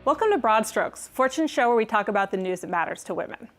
Welcome to Broad Strokes, Fortune's show where we talk about the news that matters to women.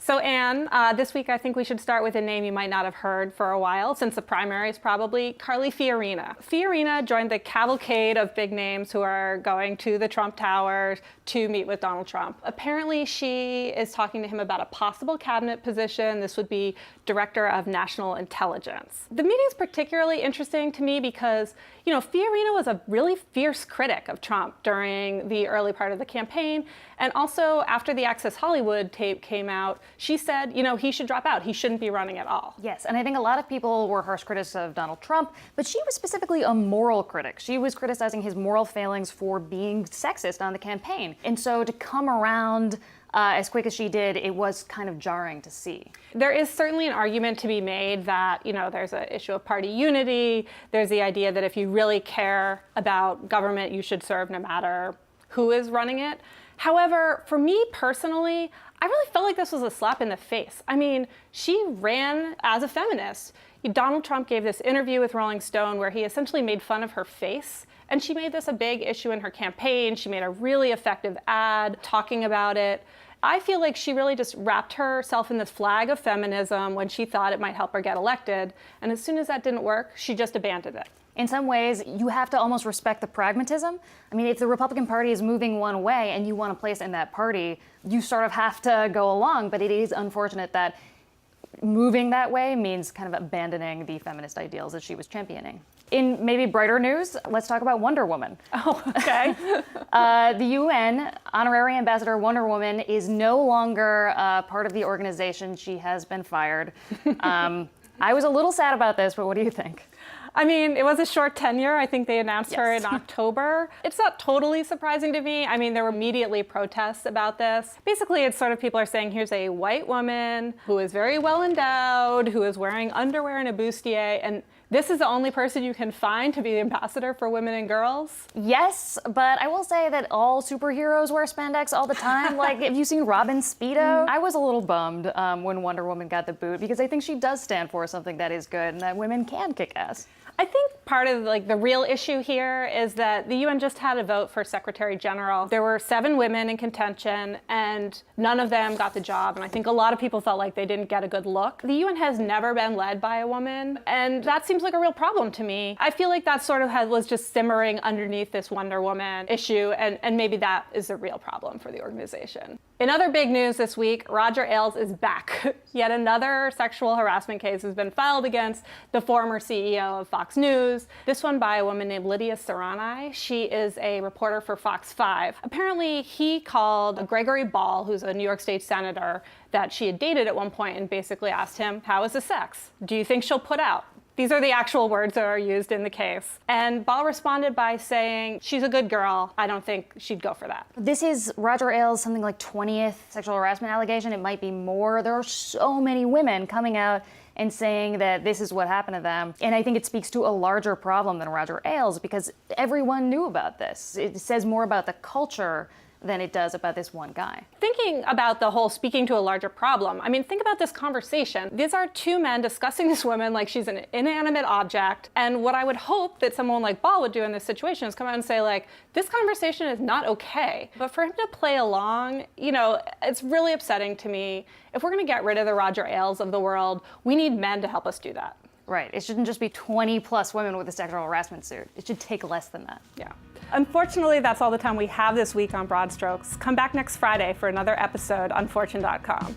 So Anne, this week I think we should start with a name you might not have heard for a while, since the primaries probably, Carly Fiorina. Fiorina joined the cavalcade of big names who are going to the Trump Tower to meet with Donald Trump. Apparently she is talking to him about a possible cabinet position. This would be Director of National Intelligence. The meeting's particularly interesting to me because, you know, Fiorina was a really fierce critic of Trump during the early part of the campaign. And also after the Access Hollywood tape came out, she said, you know, he should drop out. He shouldn't be running at all. Yes, and I think a lot of people were harsh critics of Donald Trump, but she was specifically a moral critic. She was criticizing his moral failings for being sexist on the campaign. And so to come around as quick as she did, it was kind of jarring to see. There is certainly an argument to be made that, you know, there's an issue of party unity. There's the idea that if you really care about government, you should serve no matter who is running it. However, for me personally, I really felt like this was a slap in the face. I mean, she ran as a feminist. Donald Trump gave this interview with Rolling Stone where he essentially made fun of her face. And she made this a big issue in her campaign. She made a really effective ad talking about it. I feel like she really just wrapped herself in this flag of feminism when she thought it might help her get elected. And as soon as that didn't work, she just abandoned it. In some ways, you have to almost respect the pragmatism. I mean, if the Republican Party is moving one way and you want a place in that party, you sort of have to go along. But it is unfortunate that moving that way means kind of abandoning the feminist ideals that she was championing. In maybe brighter news, let's talk about Wonder Woman. Oh, okay. The UN Honorary Ambassador Wonder Woman is no longer part of the organization. She has been fired. I was a little sad about this, but what do you think? I mean, it was a short tenure. I think they announced her in Yes. October. It's not totally surprising to me. I mean, there were immediately protests about this. Basically, it's sort of people are saying, here's a white woman who is very well endowed, who is wearing underwear and a bustier, and this is the only person you can find to be the ambassador for women and girls? Yes, but I will say that all superheroes wear spandex all the time. Like, have you seen Robin's Speedo? I was a little bummed when Wonder Woman got the boot because I think she does stand for something that is good and that women can kick ass. I think part of the real issue here is that the UN just had a vote for Secretary General. There were 7 women in contention and none of them got the job. And I think a lot of people felt like they didn't get a good look. The UN has never been led by a woman. And that seems like a real problem to me. I feel like that sort of was just simmering underneath this Wonder Woman issue. And maybe that is a real problem for the organization. In other big news this week, Roger Ailes is back. Yet another sexual harassment case has been filed against the former CEO of Fox News, this one by a woman named Lydia Serrani. She is a reporter for Fox 5. Apparently, he called Gregory Ball, who's a New York State senator that she had dated at one point, and basically asked him, how is the sex? Do you think she'll put out? These are the actual words that are used in the case. And Ball responded by saying, she's a good girl. I don't think she'd go for that. This is Roger Ailes' something like 20th sexual harassment allegation. It might be more. There are so many women coming out and saying that this is what happened to them. And I think it speaks to a larger problem than Roger Ailes because everyone knew about this. It says more about the culture than it does about this one guy. Thinking about the whole speaking to a larger problem, I mean, think about this conversation. These are 2 men discussing this woman like she's an inanimate object. And what I would hope that someone like Ball would do in this situation is come out and say, like, this conversation is not okay. But for him to play along, you know, it's really upsetting to me. If we're gonna get rid of the Roger Ailes of the world, we need men to help us do that. Right, it shouldn't just be 20 plus women with a sexual harassment suit. It should take less than that. Yeah. Unfortunately, that's all the time we have this week on Broad Strokes. Come back next Friday for another episode on Fortune.com.